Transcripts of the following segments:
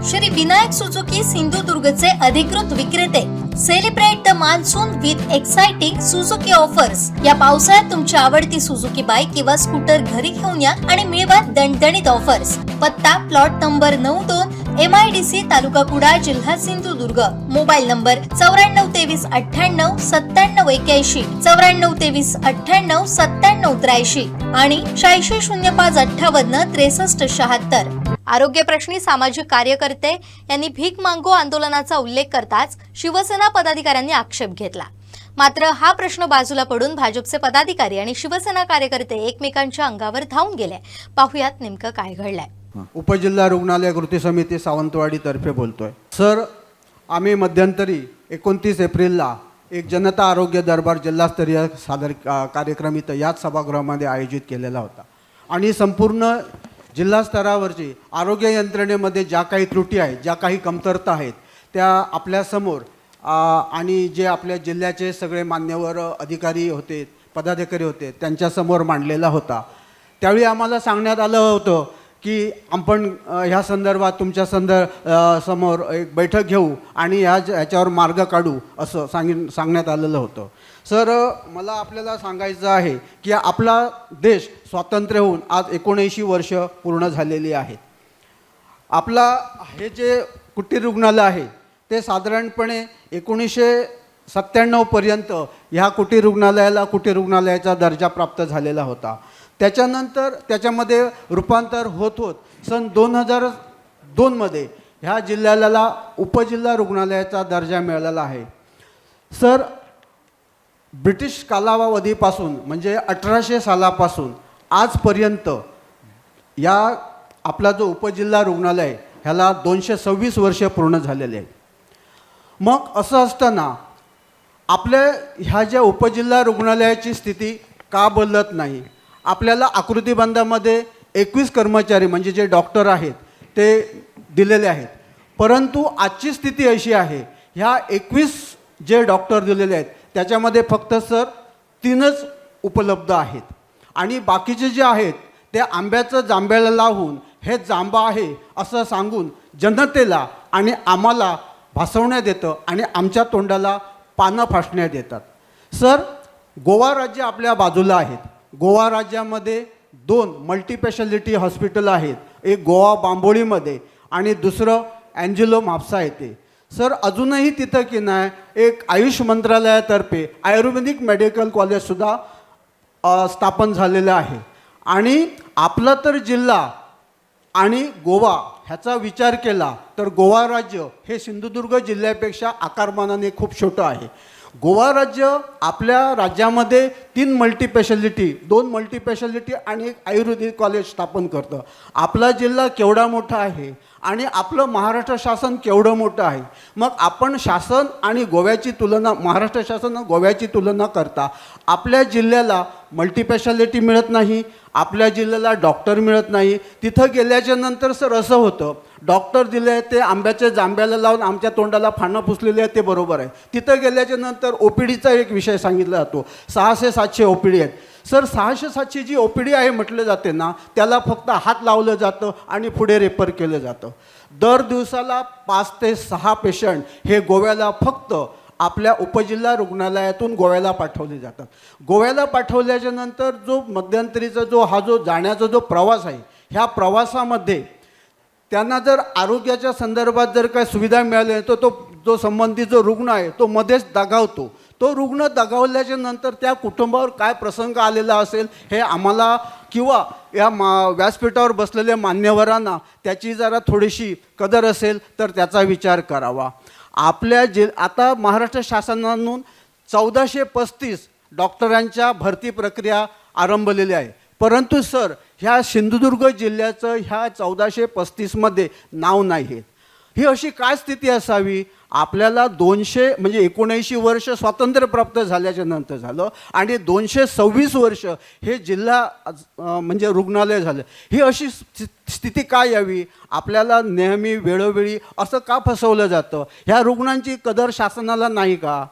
Shri Vinayak Suzuki सिंधुदुर्गचे अधिकृत विक्रेते. Celebrate the monsoon with exciting Suzuki offers. या पावसाळ्यात तुमची आवडती सुझुकी बाईक किंवा स्कूटर घरी घेऊन या आणि मिळवा दणदणीत ऑफर्स. पत्ता प्लॉट नंबर 92 MIDC तालुका कुडाळ जिल्हा सिंधुदुर्ग. मोबाईल नंबर 942398 9781 942398 9783 आणि 860558 6376. आरोग्य प्रश्नी सामाजिक कार्यकर्ते यांनी भीक मागो आंदोलनाचा उल्लेख करताच शिवसेना पदाधिकाऱ्यांनी आक्षेप घेतला. मात्र हा प्रश्न बाजूला पडून भाजपचे पदाधिकारी आणि शिवसेना कार्यकर्ते एकमेकांच्या अंगावर धावून गेले. पाहुयात नेमकं काय घडलंय. उपजिल्हा रुग्णालय कृती समिती सावंतवाडी तर्फे बोलतोय. सर, आम्ही मध्यंतरी 29 एप्रिलला एक जनता आरोग्य दरबार जिल्हास्तरीय कार्यक्रम इथं याच सभागृहामध्ये आयोजित केलेला होता आणि संपूर्ण जिल्हा स्तरावरची आरोग्य यंत्रणेमध्ये ज्या काही त्रुटी आहेत, ज्या काही कमतरता आहेत, त्या आपल्यासमोर आणि जे आपल्या जिल्ह्याचे सगळे मान्यवर अधिकारी होते, पदाधिकारी होते, त्यांच्यासमोर मांडलेला होता. त्यावेळी आम्हाला सांगण्यात आलं होतं की आपण ह्या संदर्भात तुमच्या समोर एक बैठक घेऊ आणि ह्याच्यावर मार्ग काढू असं सांगण्यात आलेलं होतं. सर, मला आपल्याला सांगायचं आहे की आपला देश स्वातंत्र्य होऊन आज 79 वर्ष पूर्ण झालेली आहेत. आपला हे जे कुटीर रुग्णालय आहे ते साधारणपणे 1997 पर्यंत ह्या कुटीर रुग्णालयाचा दर्जा प्राप्त झालेला होता. त्याच्यानंतर त्याच्यामध्ये रूपांतर होत सन 2002 मध्ये ह्या जिल्ह्याला उपजिल्हा रुग्णालयाचा दर्जा मिळालेला आहे. सर, ब्रिटिश कालावधीपासून म्हणजे 1800 सालापासून आजपर्यंत या आपला जो उपजिल्हा रुग्णालय ह्याला 226 वर्ष पूर्ण झालेले आहेत. मग असं असताना आपल्या ह्या ज्या उपजिल्हा रुग्णालयाची स्थिती का बदलत नाही? आपल्याला आकृतिबंधामध्ये 21 कर्मचारी म्हणजे जे डॉक्टर आहेत ते दिलेले आहेत, परंतु आजची स्थिती अशी आहे, ह्या 21 जे डॉक्टर दिलेले आहेत त्याच्यामध्ये फक्त सर 3च उपलब्ध आहेत आणि बाकीचे जे आहेत ते आंब्याचं जांभ्याला लावून हे जांबा आहे असं सांगून जनतेला आणि आम्हाला भासवण्यात येतं आणि आमच्या तोंडाला पानं फासण्यात येतात. सर, गोवा राज्य आपल्या बाजूला आहेत. गोवा राज्यामध्ये 2 मल्टीस्पेशालिटी हॉस्पिटल आहेत, एक गोवा बांबोळीमध्ये आणि दुसरं अँजेलो म्हापसा येथे. सर, अजूनही तिथं की नाही एक आयुष मंत्रालयातर्फे आयुर्वेदिक मेडिकल कॉलेजसुद्धा स्थापन झालेलं आहे. आणि आपला तर जिल्हा आणि गोवा ह्याचा विचार केला तर गोवा राज्य हे सिंधुदुर्ग जिल्ह्यापेक्षा आकारमानाने खूप छोटं आहे. गोवा राज्य आपल्या राज्यामध्ये 3 मल्टीस्पेशालिटी, 2 मल्टीस्पेशालिटी आणि एक आयुर्वेदिक कॉलेज स्थापन करतं. आपला जिल्हा केवढा मोठा आहे आणि आपलं महाराष्ट्र शासन केवढं मोठं आहे. मग आपण शासन आणि गोव्याची तुलना, महाराष्ट्र शासन गोव्याची तुलना करता आपल्या जिल्ह्याला मल्टीस्पेशालिटी मिळत नाही, आपल्या जिल्ह्याला डॉक्टर मिळत नाही. तिथं गेल्याच्या नंतर सर असं होतं, डॉक्टर दिले ते आंब्याच्या जांभ्याला लावून आमच्या तोंडाला फानं पुसलेली आहे ते बरोबर आहे. तिथं गेल्याच्या नंतर OPDचा एक विषय सांगितला जातो, 600-700 OPD आहेत. सर, 600-700 जी OPD आहे म्हटलं जाते ना, त्याला फक्त हात लावलं जातं आणि पुढे रेफर केलं जातं. दर दिवसाला 5 ते 6 पेशंट हे गोव्याला फक्त आपल्या उपजिल्हा रुग्णालयातून गोव्याला पाठवले जातात. गोव्याला पाठवल्याच्या नंतर जो मध्यंतरीचा जो जाण्याचा जो प्रवास आहे, ह्या प्रवासामध्ये त्यांना जर आरोग्याच्या संदर्भात जर काय सुविधा मिळाली तर तो जो संबंधित जो रुग्ण आहे तो मध्येच दगावतो. तो रुग्ण दगावल्याच्या नंतर त्या कुटुंबावर काय प्रसंग आलेला असेल हे आम्हाला किंवा या व्यासपीठावर बसलेल्या मान्यवरांना त्याची जरा थोडीशी कदर असेल तर त्याचा विचार करावा. आपल्या आता महाराष्ट्र शासनाकडून 1435 डॉक्टरांच्या भरती प्रक्रिया आरंभलेली आहे, परंतु सर ह्या सिंधुदुर्ग जिल्ह्याचं ह्या 1435मध्ये नाव नाही. ही अशी काय स्थिती असावी? आपल्याला 200 म्हणजे 79 वर्ष स्वातंत्र्य प्राप्त झाल्याच्या नंतर झालं आणि 226 वर्ष हे जिल्हा म्हणजे रुग्णालय झालं. ही अशी स्थिती का यावी? आपल्याला नेहमी वेळोवेळी असं का फसवलं जातं? ह्या रुग्णांची कदर शासनाला नाही का?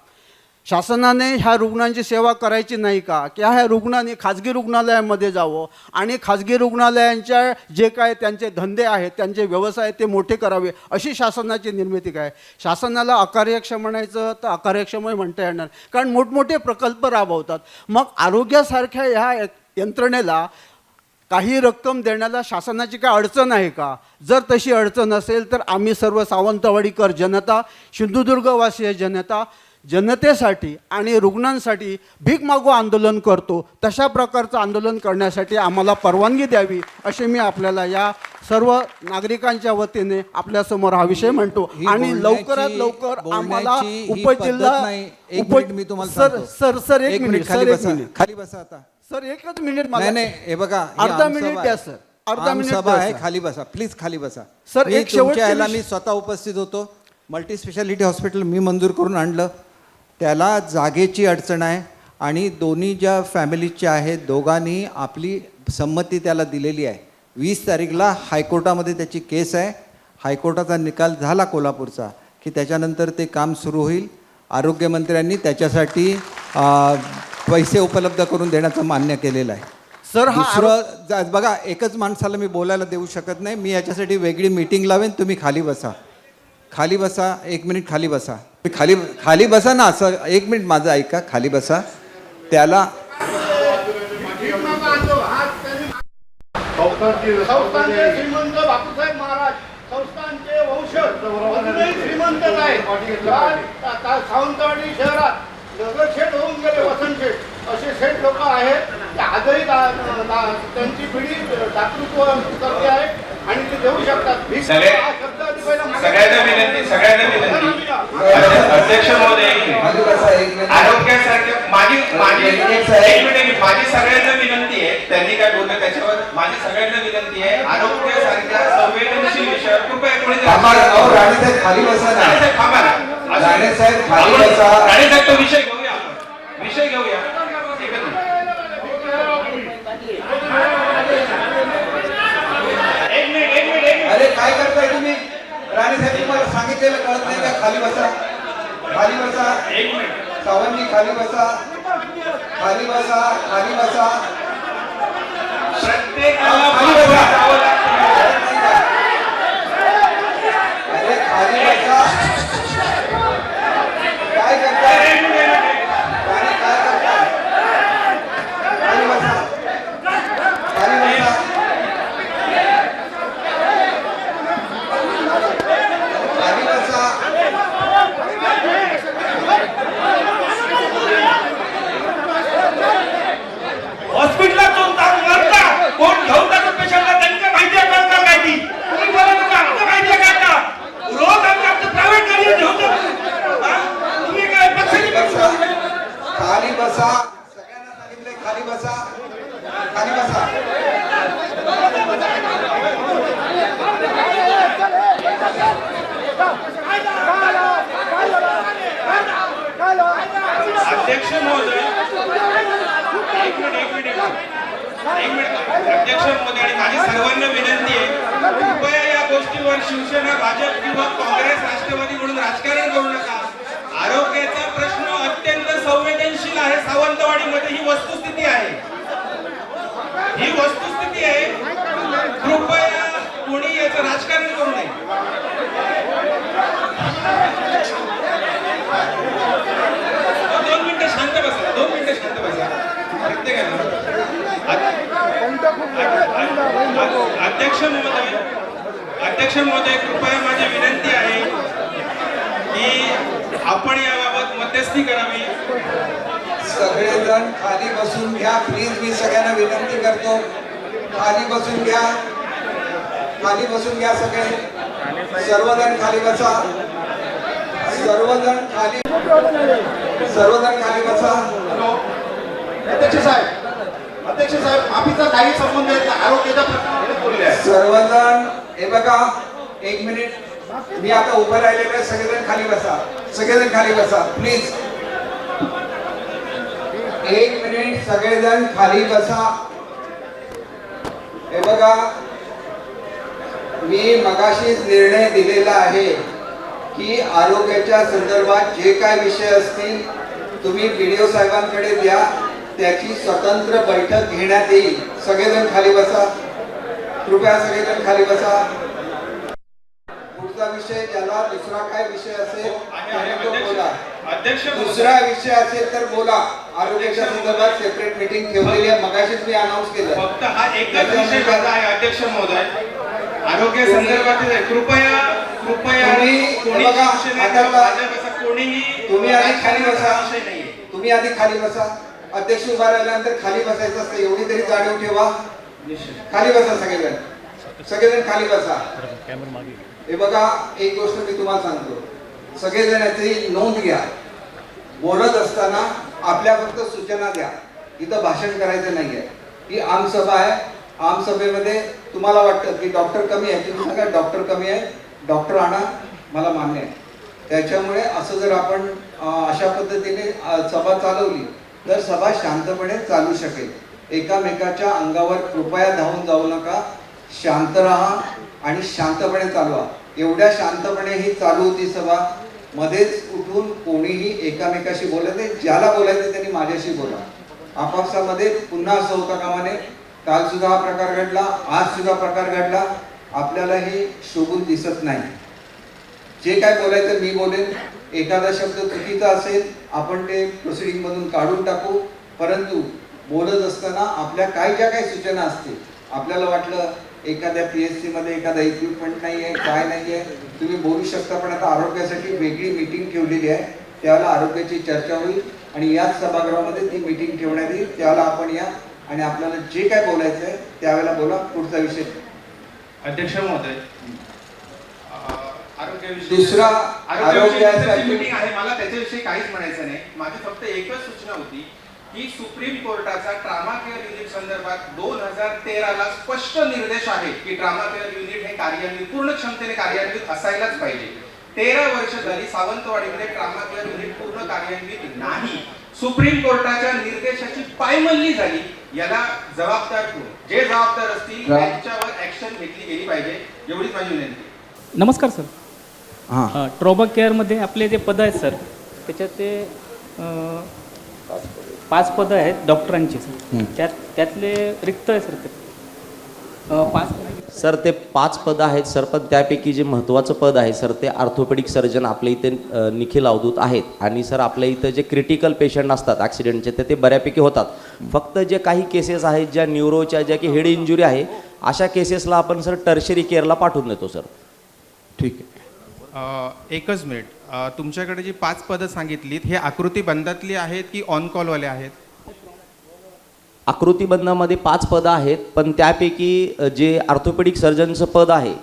शासनाने ह्या रुग्णांची सेवा करायची नाही का? की ह्या रुग्णांनी खाजगी रुग्णालयामध्ये जावं आणि खाजगी रुग्णालयांच्या जे काय त्यांचे धंदे आहेत, त्यांचे व्यवसाय ते मोठे करावे, अशी शासनाची निर्मिती काय? शासनाला अकार्यक्षम म्हणायचं तर अकार्यक्षमही म्हणता येणार, कारण मोठमोठे प्रकल्प राबवतात. मग आरोग्यासारख्या ह्या यंत्रणेला काही रक्कम देण्याला शासनाची काय अडचण आहे का? जर तशी अडचण असेल तर आम्ही सर्व सावंतवाडीकर जनता, सिंधुदुर्गवासीय जनता जनतेसाठी आणि रुग्णांसाठी भीक मागू आंदोलन करतो. तशा प्रकारचं आंदोलन करण्यासाठी आम्हाला परवानगी द्यावी असे मी आपल्याला या सर्व नागरिकांच्या वतीने आपल्यासमोर हा विषय म्हणतो. आणि लवकरात लवकर आम्हाला मी तुम्हाला सर एक मिनिट खाली बसा आता सर, एकच मिनिट नाही हे बघा, अर्धा मिनिट द्या सर, अर्धा मिनिट सभा आहे, खाली बसा प्लीज, खाली बसा सर. एक शेवटच्या मी स्वतः उपस्थित होतो. मल्टी स्पेशालिटी हॉस्पिटल मी मंजूर करून आणलं, त्याला जागेची अडचण आहे आणि दोन्ही ज्या फॅमिलीच्या आहेत दोघांनी आपली संमती त्याला दिलेली आहे. 20 तारीखला हायकोर्टामध्ये त्याची केस आहे. हायकोर्टाचा निकाल झाला कोल्हापूरचा की त्याच्यानंतर ते काम सुरू होईल. आरोग्यमंत्र्यांनी त्याच्यासाठी पैसे उपलब्ध करून देण्याचं मान्य केलेलं आहे. सर, दुसरं बघा, एकच माणसाला मी बोलायला देऊ शकत नाही. मी याच्यासाठी वेगळी मीटिंग लावेन. तुम्ही खाली बसा, खाली बसा, एक मिनिट खाली बसा, खाली बसा ना. असं एक मिनिट माझं ऐका, खाली बसा. त्याला श्रीमंत बापूसाहेब महाराज संस्थांचे वंशज अजूनही श्रीमंतच आहे. सावंतवाडी शहरात नगरशेठ होऊन गेले, वसंत शेठ असे शेठ लोक आहेत ते आजही त्यांची पिढी दातृत्व करते आहे आणि ते देऊ शकतात. सगळ्यांना विनंती अध्यक्ष महोदय, आरोग्यासारख्या माझी सगळ्यांना विनंती आहे. त्यांनी काय बोललं त्याच्यावर माझी सगळ्यांना विनंती आहे. आरोग्यासारख्या संवेदनशील विषयावर कृपया कोणी खाली बसा ना. थांबा ना. राणेसाहेब खाली बसा. राणेसाहेब तो विषय घेऊया, विषय घेऊया. अरे काय करताय तुम्ही? राणेसाहेब तुम्हाला सांगितलेलं कळत नाही का? खाली बसा, खाली बसा. एक मिनिट सावंतजी खाली बसा, खाली बसा, खाली बसा. प्रत्येकाला खाली बसा. अरे खाली बसा. काय करताय? राणे काय करताय? खाली बसा, खाली बसा. खाली बसा. हॉस्पिटलला कोण घेऊन जातो पेशंटला? त्यांच्या माहिती आहे का? काय ती तुम्ही बोला नका. आमचं माहिती आहे का? रोज आमचं प्रायव्हेट गाडी घेऊन जातो. तुम्ही काय पक्षाची बसा. खाली बसा. सगळ्यांना सांगितले खाली बसा, खाली बसा. अध्यक्ष महोदय, एक मिनिट अध्यक्ष महोदय, आणि माझी सर्वांना विनंती आहे, कृपया या गोष्टीवर शिवसेना, भाजप किंवा काँग्रेस, राष्ट्रवादी म्हणून राजकारण करू नका. आरोग्याचा प्रश्न अत्यंत संवेदनशील आहे. सावंतवाडीमध्ये ही वस्तुस्थिती आहे, ही वस्तुस्थिती आहे. कृपया कोणी याचं राजकारण करू नये. दोन मिनिटं शांत बसा, 2 मिनिटं शांत बसा. अध्यक्ष महोदय, कृपया माझी विनंती आहे की आपण याबाबत मध्यस्थी करावी. सगळेजण खाली बसून घ्या प्लीज. मी सगळ्यांना विनंती करतो, खाली बसून घ्या, खाली बसून घ्या. सगळे सर्वजण खाली बसा, सर्वजण खाली बसा. अध्यक्ष साहेब माफीचा काही संबंध आहे का आरोग्याच्या प्रश्नावर? सर्वजण हे बघा, एक मिनिट. मी आता उभं राहिलेलं आहे. सगळेजण खाली बसा, सगळेजण खाली बसा प्लीज. एक मिनिट, सगळेजण खाली बसा. हे बघा, मी मगाशीच निर्णय दिलेला आहे की आरोग्याच्या संदर्भात जे काय विषय असतील तुम्ही BDO साहेबांकडे द्या, त्याची स्वतंत्र बैठक घेण्यात येईल. सगळेजण खाली बसा, कृपया सगळेजण खाली बसा. पुढचा विषय, ज्याला दुसरा काय विषय असेल त्याने तो बोला. अध्यक्ष दुसरा विषय असेल तर बोला. आरोग्याच्या संदर्भात सेपरेट मीटिंग ठेवलेली आहे, मगाशीच मी अनाऊन्स केलं. फक्त हा एकच विषय माझा आहे अध्यक्ष महोदय, आरोग्य संदर्भात कृपया कृपया कोणी बघा, शिवसेनेचा भाजप असा कोणीही तुम्ही आधी खाली बसा. विषय नाहीये. तुम्ही आधी खाली बसा. अध्यक्ष उभा राहिल्यानंतर खाली बसायचं असतं, एवढी तरी जाणीव ठेवा. खाली बसा सगळेजण, सगळेजण खाली बसा. हे बघा, एक गोष्ट मी तुम्हाला सांगतो, सगळेजण याची नोंद घ्या. बोलत असताना आपल्या फक्त सूचना द्या. इथं भाषण करायचं नाहीये. ही आमसभा आहे. आमसभेमध्ये तुम्हाला वाटतं की डॉक्टर कमी आहे, तुम्ही सांगा डॉक्टर कमी आहे, डॉक्टर आणा, मला मान्य आहे. त्याच्यामुळे असं जर आपण अशा पद्धतीने सभा चालवली तर सभा शांतपणे चालू शकेल. एकामेकाच्या अंगावर कृपया धावून जाऊ नका. शांत राहा आणि शांतपणे चालवा. एवढ्या शांतपणे ही चालू होती सभा. मध्येच उठून कोणीही एकामेकाशी बोलत नाही. ज्याला बोलायचं त्यांनी माझ्याशी बोला. आपापसामध्ये पुन्हा असं होता कामा नये. काल सुद्धा हा प्रकार घडला, आज सुद्धा प्रकार घडला. आपल्याला हे शोभून दिसत नाही. जे काय बोलायचं मी बोलेन. एखादा शब्द चुकीचा असेल आपण ते प्रोसिडिंग मधून काढून टाकू. परंतु बोलत असताना आपल्या काय ज्या काही सूचना असतील, आपल्याला वाटलं एखाद्या PSC मध्ये एखादा इक्विपमेंट नाही आहे, काय नाही आहे, तुम्ही बोलू शकता. पण आता आरोग्यासाठी वेगळी मीटिंग ठेवलेली आहे, त्यावेळेला आरोग्याची चर्चा होईल आणि याच सभागृहामध्ये ती मीटिंग ठेवण्यात येईल. त्यावेळेला आपण या आणि आपल्याला जे काय बोलायचं आहे त्यावेळेला बोला. पुढचा विषय. अध्यक्ष महोदय, दुसरा आरोग्याची मीटिंग आहे, मला त्याच्याविषयी काहीच म्हणायचं नाही. माझी फक्त एकच सूचना होती की सुप्रीम कोर्टाचा ट्रामा केअर युनिट संदर्भात 2013 ला स्पष्ट निर्देश आहे की ट्रामा केअर युनिट हे कार्यान्वित, पूर्ण क्षमतेने कार्यान्वित असायलाच पाहिजे. 13 वर्ष झाली सावंतवाडीमध्ये ट्रामा केअर युनिट पूर्ण कार्यान्वित नाही. सुप्रीम कोर्टाच्या निर्देशाची पायमल्ली झाली. याला जबाबदार कोण? जे जबाबदार असतील त्यांच्यावर ऍक्शन घेतली गेली पाहिजे, एवढीच माझी विनंती. नमस्कार सर. हां, ट्रॉमा केअरमध्ये आपले जे पदं आहेत सर, त्याच्यात ते 5 पदं आहेत डॉक्टरांची सर. त्यातले रिक्त आहे सर. ते 5 सर ते 5 पदं आहेत सर, पण त्यापैकी जे महत्त्वाचं पद आहे सर ते ऑर्थोपेडिक सर्जन आपल्या इथे निखिल अवधूत आहेत. आणि सर आपल्या इथं जे क्रिटिकल पेशंट असतात ॲक्सिडेंटचे ते बऱ्यापैकी होतात. फक्त जे काही केसेस आहेत ज्या न्यूरोच्या, ज्या की हेड इंजुरी आहे, अशा केसेसला आपण सर टर्शरी केअरला पाठवून देतो सर. ठीक आहे. एकच मिनिट, तुमच्याकडे जी 5 पदं सांगितलीत हे आकृतीबंधातली आहेत की ऑन कॉलवाले आहेत? आकृतीबंधामध्ये 5 पदं आहेत, पण त्यापैकी जे ऑर्थोपेडिक सर्जनचं पद आहे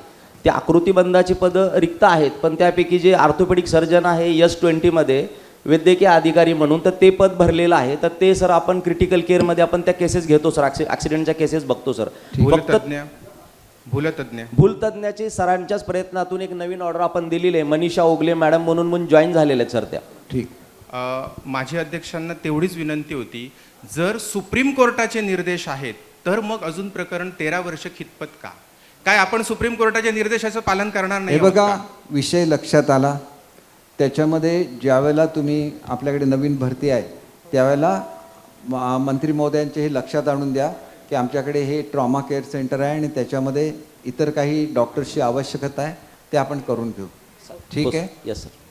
ते आकृतीबंधाची पदं रिक्त आहेत. पण त्यापैकी जे ऑर्थोपेडिक सर्जन आहे S20 मध्ये वैद्यकीय अधिकारी म्हणून, तर ते पद भरलेलं आहे. तर ते सर आपण क्रिटिकल केअरमध्ये आपण त्या केसेस घेतो सर, ॲक्सिडेंटच्या केसेस बघतो सर. फक्त भूलतज्ञाची सरांच्याच प्रयत्नातून एक नवीन ऑर्डर आपण दिलेली आहे. मनीषा ओगले मॅडम म्हणून जॉईन झालेले आहेत सर त्या. ठीक. माझी अध्यक्षांना तेवढीच विनंती होती, जर सुप्रीम कोर्टाचे निर्देश आहेत तर मग अजून प्रकरण 13 वर्ष खितपत का? काय आपण सुप्रीम कोर्टाच्या निर्देशाचं पालन करणार नाही? हे बघा, विषय लक्षात आला. त्याच्यामध्ये ज्यावेळेला तुम्ही आपल्याकडे नवीन भरती आहे त्यावेळेला मंत्री महोदयांचे हे लक्षात आणून द्या की आमच्याकडे हे ट्रॉमा केअर सेंटर आहे आणि त्याच्यामध्ये इतर काही डॉक्टर्सची आवश्यकता आहे, ते आपण करून घेऊ. ठीक आहे. Yes sir.